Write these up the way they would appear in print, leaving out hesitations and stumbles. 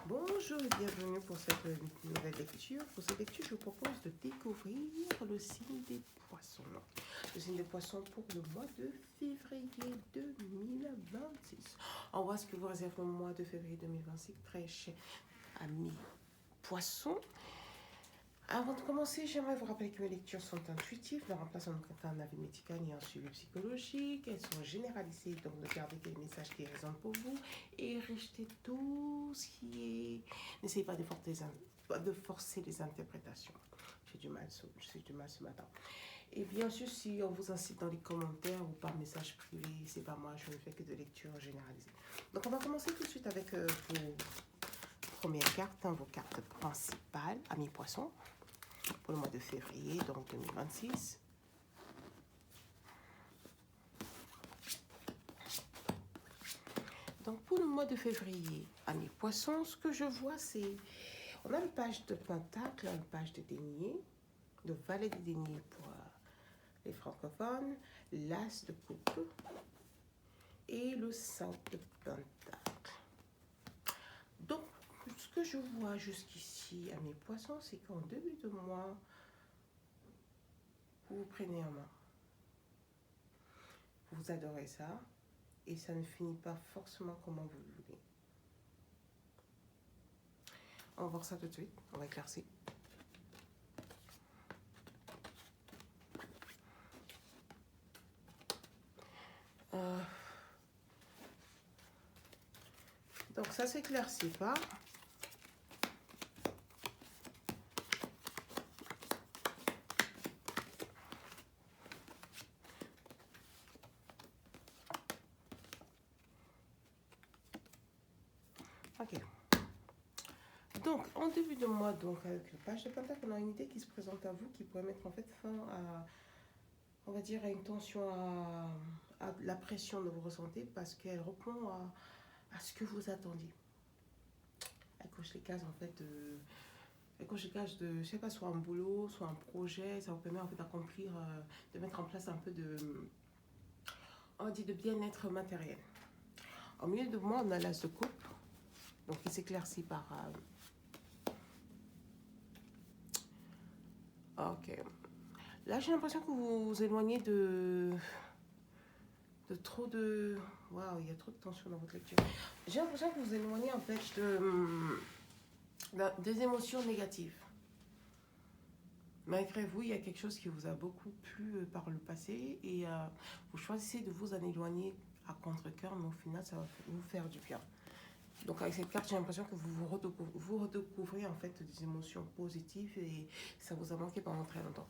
Bonjour et bienvenue pour cette nouvelle lecture. Pour cette lecture, je vous propose de découvrir le signe des poissons. Le signe des poissons pour le mois de février 2026. On voit ce que vous réserve le mois de février 2026, très cher amis poissons. Avant de commencer, j'aimerais vous rappeler que mes lectures sont intuitives, ne remplacent aucun avis médical ni un suivi psychologique. Elles sont généralisées, donc ne gardez que les messages qui résonnent pour vous et rejetez tout ce qui est... N'essayez pas de forcer les interprétations. J'ai du mal ce matin. Et bien sûr, si on vous incite dans les commentaires ou par message privé, c'est pas moi, je ne fais que de lecture généralisée. Donc on va commencer tout de suite avec vos premières cartes, vos cartes principales, amis poissons, pour le mois de février, donc 2026. Donc pour le mois de février, amis poissons, ce que je vois, c'est... On a le page de pentacle, le page de denier, le valet de denier pour les francophones, l'as de coupe et le 5 de pentacle. Donc, ce que je vois jusqu'ici, amis poissons, c'est qu'en début de mois, vous prenez en main. Vous adorez ça et ça ne finit pas forcément comme vous le voulez. On va voir ça tout de suite, on va éclaircir. Donc ça s'éclaircit pas. Ok. Donc, en début de mois, donc avec le page de pentacle, on a une idée qui se présente à vous qui pourrait mettre en fait fin à, on va dire, à une tension, à la pression que vous ressentez parce qu'elle répond à ce que vous attendiez. Elle coche les cases en fait de, elle coche les cases de, je sais pas, soit un boulot, soit un projet. Ça vous permet en fait d'accomplir, de mettre en place un peu de, on dit, de bien-être matériel. Au milieu de mois, on a l'as de coupe, donc il s'éclaircit par ok. Là, j'ai l'impression que vous vous éloignez de trop de... Waouh, il y a trop de tension dans votre lecture. J'ai l'impression que vous vous éloignez en fait des émotions négatives. Malgré vous, il y a quelque chose qui vous a beaucoup plu par le passé et vous choisissez de vous en éloigner à contre-cœur, mais au final, ça va vous faire du bien. Donc avec cette carte, j'ai l'impression que vous redécouvrez en fait des émotions positives et ça vous a manqué pendant très longtemps.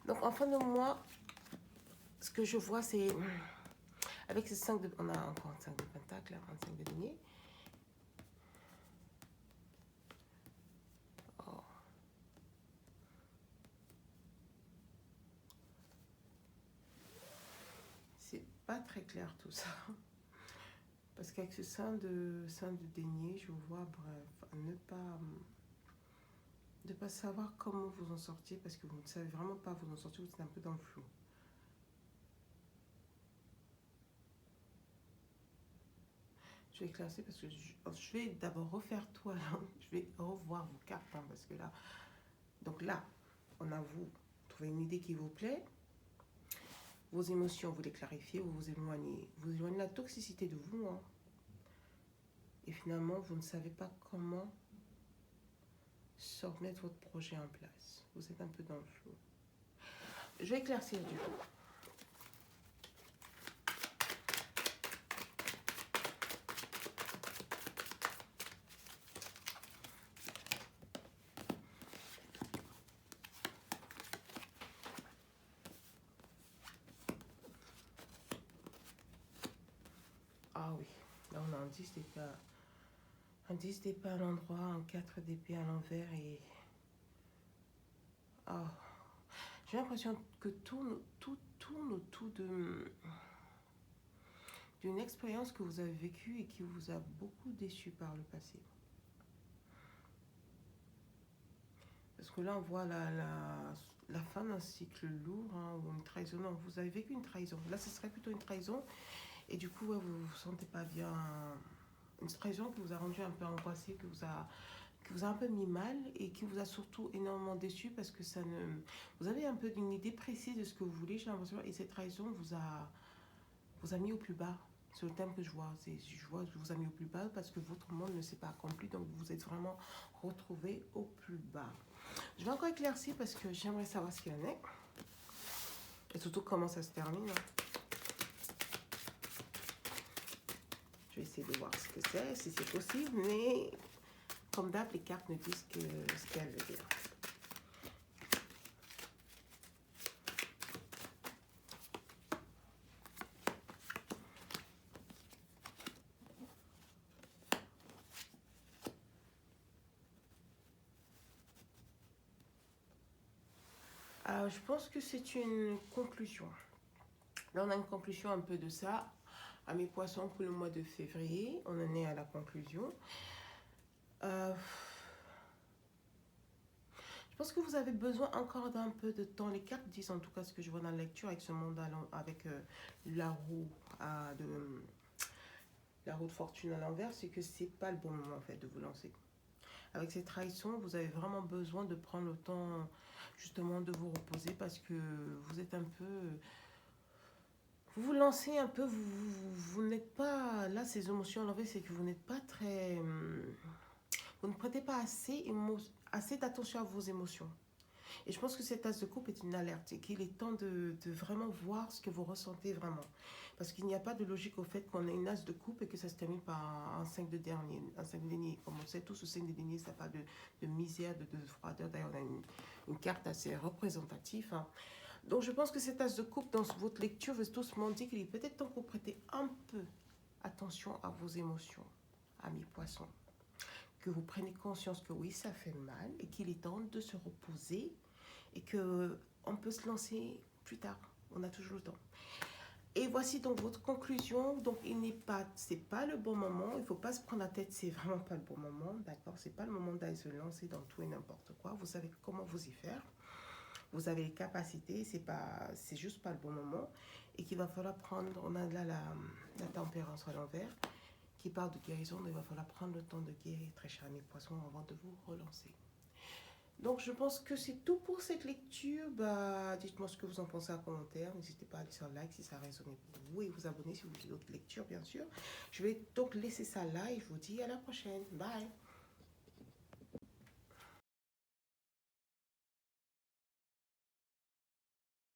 Donc en fin de mois, ce que je vois, c'est avec ces 5 de... On a encore un 5 de pentacle, un 5 de denier. Oh. C'est pas très clair tout ça. Parce qu'avec ce 5 de denier, je vous vois, bref, ne pas savoir comment vous en sortir parce que vous ne savez vraiment pas vous en sortir, vous êtes un peu dans le flou. Je vais éclaircir parce que je vais d'abord refaire tout, je vais revoir vos cartes parce que là, donc là, on a vous trouvez une idée qui vous plaît, vos émotions, vous les clarifiez, vous vous éloignez de la toxicité de vous, hein, et finalement, vous ne savez pas comment mettre votre projet en place. Vous êtes un peu dans le flou. Je vais éclaircir du coup. Ah oui, là on a un 10 d'épée, un 10 d'épée à l'endroit, un 4 d'épée à l'envers et... Oh. J'ai l'impression que tout tourne autour d'une expérience que vous avez vécue et qui vous a beaucoup déçu par le passé. Parce que là, on voit la fin d'un cycle lourd, hein, ou une trahison. Non, vous avez vécu une trahison. Là, ce serait plutôt une trahison. Et du coup, ouais, vous ne vous sentez pas bien une trahison qui vous a rendu un peu angoissé, qui vous a un peu mis mal et qui vous a surtout énormément déçu parce que ça ne... Vous avez un peu une idée précise de ce que vous voulez, j'ai l'impression, et cette trahison vous a mis au plus bas. C'est le thème que je vois. Je vois que vous a mis au plus bas parce que votre monde ne s'est pas accompli, donc vous vous êtes vraiment retrouvé au plus bas. Je vais encore éclaircir parce que j'aimerais savoir ce qu'il en est. Et surtout comment ça se termine. Je vais essayer de voir ce que c'est, si c'est possible, mais comme d'hab, les cartes me disent ce qu'elles veulent dire. Je pense que c'est une conclusion. Là, on a une conclusion un peu de ça. À mes poissons pour le mois de février, on en est à la conclusion. Je pense que vous avez besoin encore d'un peu de temps. Les cartes disent en tout cas ce que je vois dans la lecture avec ce monde, avec la roue de fortune à l'envers, c'est que c'est pas le bon moment en fait de vous lancer. Avec ces trahisons, vous avez vraiment besoin de prendre le temps justement de vous reposer parce que vous êtes un peu... Vous vous lancez un peu, vous n'êtes pas... Là, ces émotions à l'envers, c'est que vous n'êtes pas très... Vous ne prêtez pas assez d'attention à vos émotions. Et je pense que cette as de coupe est une alerte et qu'il est temps de vraiment voir ce que vous ressentez vraiment. Parce qu'il n'y a pas de logique au fait qu'on ait une as de coupe et que ça se termine par un 5 de dernier. Un 5 de dernier, comme on sait tous, ce 5 de dernier, ça parle de misère, de froideur. D'ailleurs, on a une carte assez représentative. Hein. Donc, je pense que cette as de coupe, dans votre lecture, veut tous dire qu'il est peut-être temps que vous prêtez un peu attention à vos émotions, amis poissons. Que vous preniez conscience que oui, ça fait mal et qu'il est temps de se reposer et qu'on peut se lancer plus tard. On a toujours le temps. Et voici donc votre conclusion. Donc, c'est pas le bon moment. Il ne faut pas se prendre la tête, c'est vraiment pas le bon moment. D'accord? C'est pas le moment d'aller se lancer dans tout et n'importe quoi. Vous savez comment vous y faire. Vous avez les capacités, c'est juste pas le bon moment. Et qu'il va falloir prendre, on a là la tempérance à l'envers, qui parle de guérison. Donc il va falloir prendre le temps de guérir, très cher mes poissons, avant de vous relancer. Donc, je pense que c'est tout pour cette lecture. Dites-moi ce que vous en pensez en commentaire. N'hésitez pas à laisser un like si ça a résonné pour vous et vous abonner si vous voulez d'autres lectures, bien sûr. Je vais donc laisser ça là et je vous dis à la prochaine. Bye!